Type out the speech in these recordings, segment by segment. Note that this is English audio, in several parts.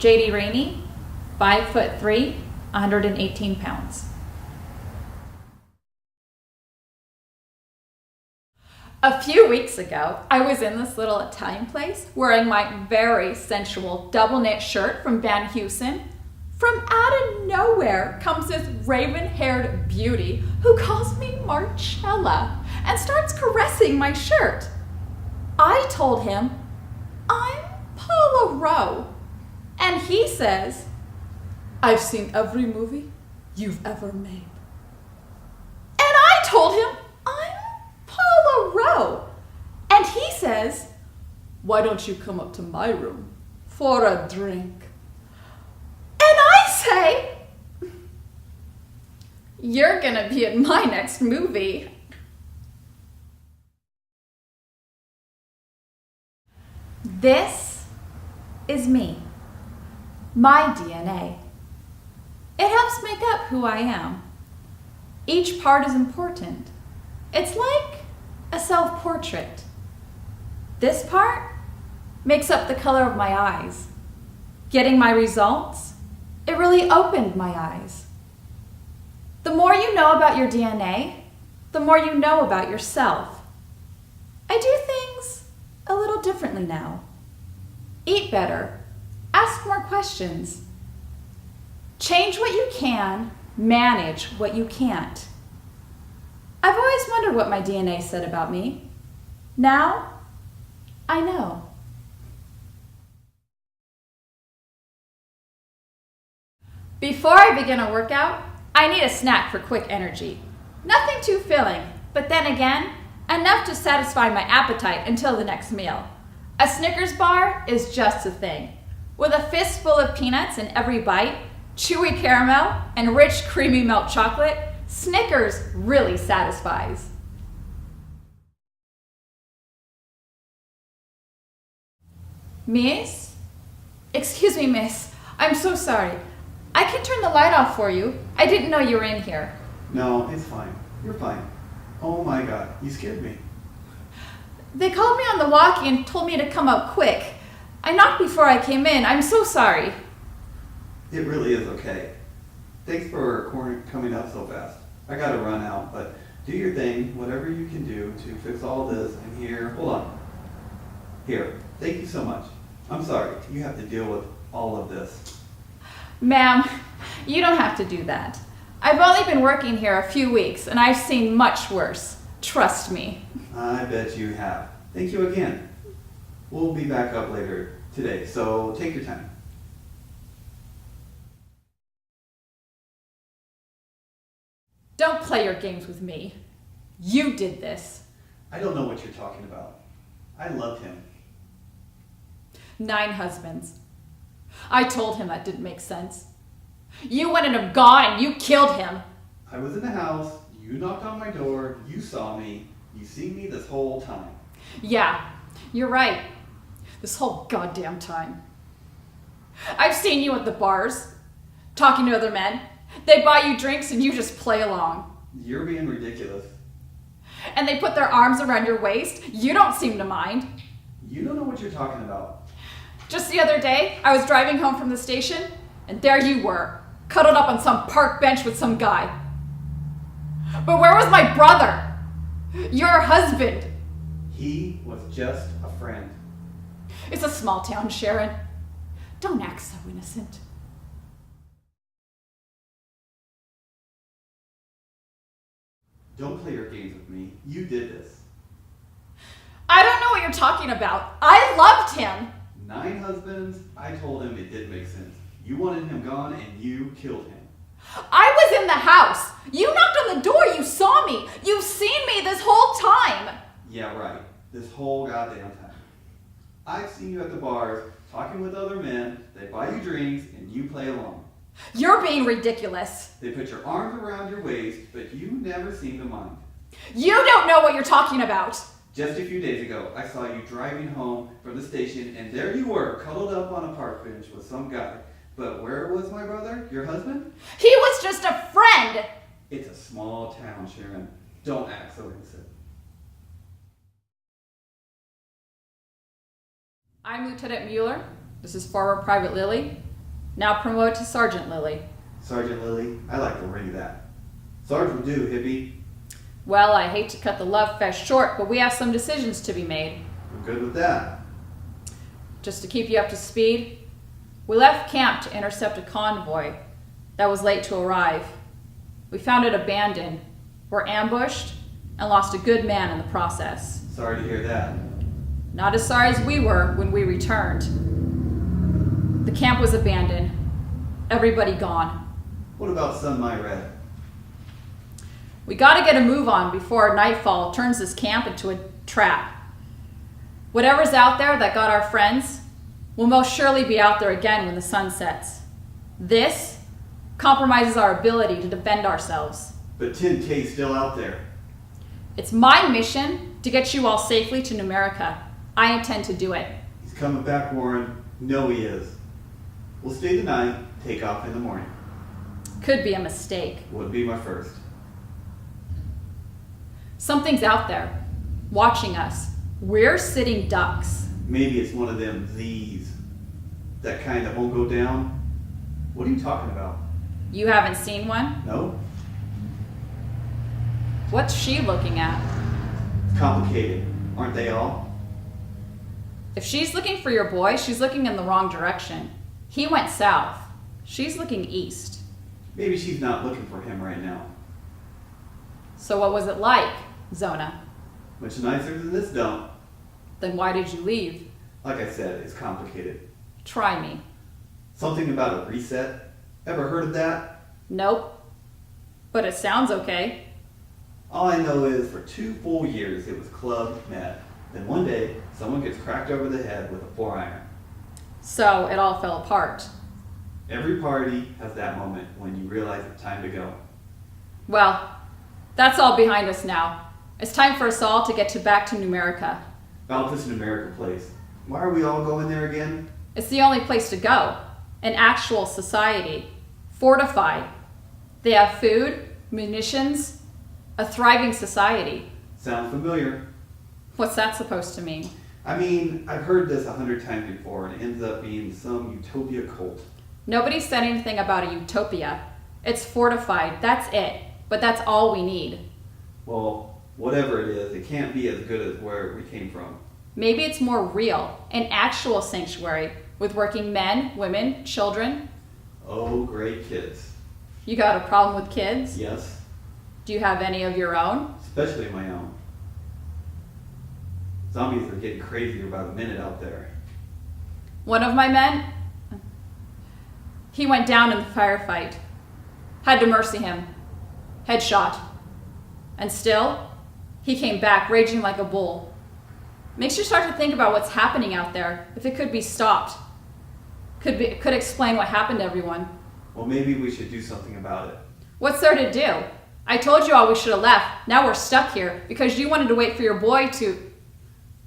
Jaydi Raney, 5'3", 118 pounds. A few weeks ago, I was in this little Italian place wearing my very sensual double knit shirt from Van Heusen. From out of nowhere comes this raven-haired beauty who calls me Marcella and starts caressing my shirt. I told him, I'm Paula Rowe. And he says, I've seen every movie you've ever made. And I told him, I'm Paula Rowe. And he says, why don't you come up to my room for a drink? And I say, you're gonna be in my next movie. This is me, my DNA. It helps make up who I am. Each part is important. It's like a self-portrait. This part makes up the color of my eyes. Getting my results, it really opened my eyes. The more you know about your DNA, the more you know about yourself. I do things a little differently now. Eat better. Ask more questions. Change what you can, manage what you can't. I've always wondered what my DNA said about me. Now, I know. Before I begin a workout, I need a snack for quick energy. Nothing too filling, but then again, enough to satisfy my appetite until the next meal. A Snickers bar is just the thing. With a fistful of peanuts in every bite, chewy caramel, and rich creamy milk chocolate, Snickers really satisfies. Miss? Excuse me, miss. I'm so sorry. I can turn the light off for you. I didn't know you were in here. No, it's fine. You're fine. Oh my God, you scared me. They called me on the walkie and told me to come up quick. I knocked before I came in. I'm so sorry. It really is okay. Thanks for coming up so fast. I gotta run out, but do your thing, whatever you can do to fix all this. And here, hold on. Here, thank you so much. I'm sorry, you have to deal with all of this. Ma'am, you don't have to do that. I've only been working here a few weeks and I've seen much worse. Trust me. I bet you have. Thank you again. We'll be back up later today, so take your time. Don't play your games with me. You did this. I don't know what you're talking about. I loved him. 9 husbands. I told him that didn't make sense. You wanted him gone and you killed him. I was in the house, you knocked on my door, you saw me, you've seen me this whole time. Yeah, you're right. This whole goddamn time. I've seen you at the bars, talking to other men. They buy you drinks and you just play along. You're being ridiculous. And they put their arms around your waist. You don't seem to mind. You don't know what you're talking about. Just the other day, I was driving home from the station, and there you were, cuddled up on some park bench with some guy. But where was my brother? Your husband. He was just a friend. It's a small town, Sharon. Don't act so innocent. Don't play your games with me. You did this. I don't know what you're talking about. I loved him. 9 husbands, I told him it didn't make sense. You wanted him gone and you killed him. I was in the house. You knocked on the door. You saw me. You've seen me this whole time. Yeah, right. This whole goddamn time. I've seen you at the bars, talking with other men, they buy you drinks, and you play along. You're being ridiculous. They put your arms around your waist, but you never seem to mind. You don't know what you're talking about. Just a few days ago, I saw you driving home from the station, and there you were, cuddled up on a park bench with some guy. But where was my brother, your husband? He was just a friend. It's a small town, Sharon. Don't act so innocent. I'm Lieutenant Mueller. This is former Private Lily. Now promote to Sergeant Lily. Sergeant Lily, I like to ring that. Sarge will do, hippie. Well, I hate to cut the love fest short, but we have some decisions to be made. I'm good with that. Just to keep you up to speed, we left camp to intercept a convoy that was late to arrive. We found it abandoned, were ambushed, and lost a good man in the process. Sorry to hear that. Not as sorry as we were when we returned. The camp was abandoned. Everybody gone. What about Sun My Red? We gotta get a move on before nightfall turns this camp into a trap. Whatever's out there that got our friends will most surely be out there again when the sun sets. This compromises our ability to defend ourselves. But 10K's still out there. It's my mission to get you all safely to Numerica. I intend to do it. He's coming back, Warren. No, he is. We'll stay the night, take off in the morning. Could be a mistake. Would be my first. Something's out there, watching us. We're sitting ducks. Maybe it's one of them Z's. That kind that won't go down. What are you talking about? You haven't seen one? No? What's she looking at? It's complicated. Aren't they all? If she's looking for your boy, she's looking in the wrong direction. He went south. She's looking east. Maybe she's not looking for him right now. So what was it like, Zona? Much nicer than this dump. Then why did you leave? Like I said, it's complicated. Try me. Something about a reset? Ever heard of that? Nope. But it sounds okay. All I know is for 2 full years it was Club Med. Then one day, someone gets cracked over the head with a 4-iron. So it all fell apart. Every party has that moment when you realize it's time to go. Well, that's all behind us now. It's time for us all to get back to Numerica. About this Numerica place. Why are we all going there again? It's the only place to go. An actual society. Fortified. They have food, munitions, a thriving society. Sounds familiar. What's that supposed to mean? I mean, I've heard this 100 times before and it ends up being some utopia cult. Nobody said anything about a utopia. It's fortified, that's it. But that's all we need. Well, whatever it is, it can't be as good as where we came from. Maybe it's more real, an actual sanctuary with working men, women, children. Oh, great kids. You got a problem with kids? Yes, Do you have any of your own? especially my own. Zombies are getting crazier by the minute out there. One of my men, he went down in the firefight. Had to mercy him. Headshot. And still, he came back raging like a bull. Makes you start to think about what's happening out there, if it could be stopped. Could explain what happened to everyone. Well, maybe we should do something about it. What's there to do? I told you all we should have left. Now we're stuck here because you wanted to wait for your boy to...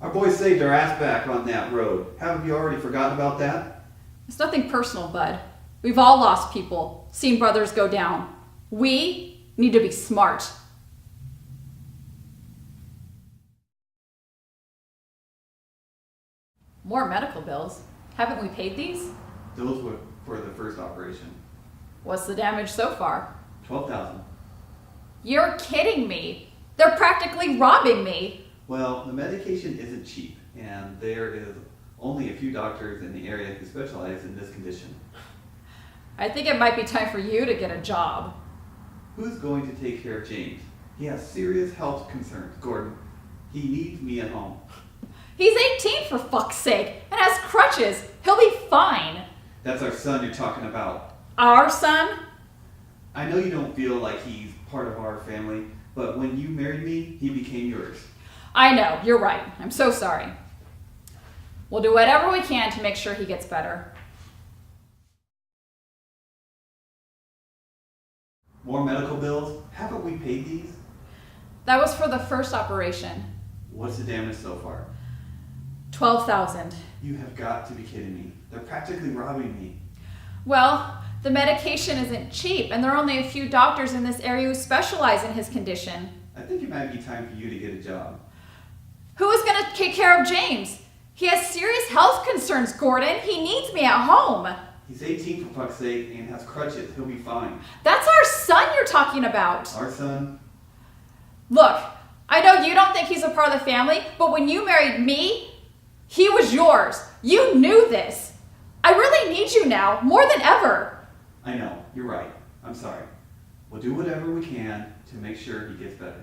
Our boys saved our ass back on that road. Haven't you already forgotten about that? It's nothing personal, bud. We've all lost people, seen brothers go down. We need to be smart. More medical bills. Haven't we paid these? Those were for the first operation. What's the damage so far? 12,000. You're kidding me. They're practically robbing me. Well, the medication isn't cheap, and there is only a few doctors in the area who specialize in this condition. I think it might be time for you to get a job. Who's going to take care of James? He has serious health concerns, Gordon. He needs me at home. He's 18 for fuck's sake and has crutches. He'll be fine. That's our son you're talking about. Our son? I know you don't feel like he's part of our family, but when you married me, he became yours. I know, you're right. I'm so sorry. We'll do whatever we can to make sure he gets better. More medical bills? Haven't we paid these? That was for the first operation. What's the damage so far? 12,000. You have got to be kidding me. They're practically robbing me. Well, the medication isn't cheap, and there are only a few doctors in this area who specialize in his condition. I think it might be time for you to get a job. Who is going to take care of James? He has serious health concerns, Gordon. He needs me at home. He's 18 for fuck's sake and has crutches. He'll be fine. That's our son you're talking about. Our son? Look, I know you don't think he's a part of the family, but when you married me, he was yours. You knew this. I really need you now, more than ever. I know, you're right. I'm sorry. We'll do whatever we can to make sure he gets better.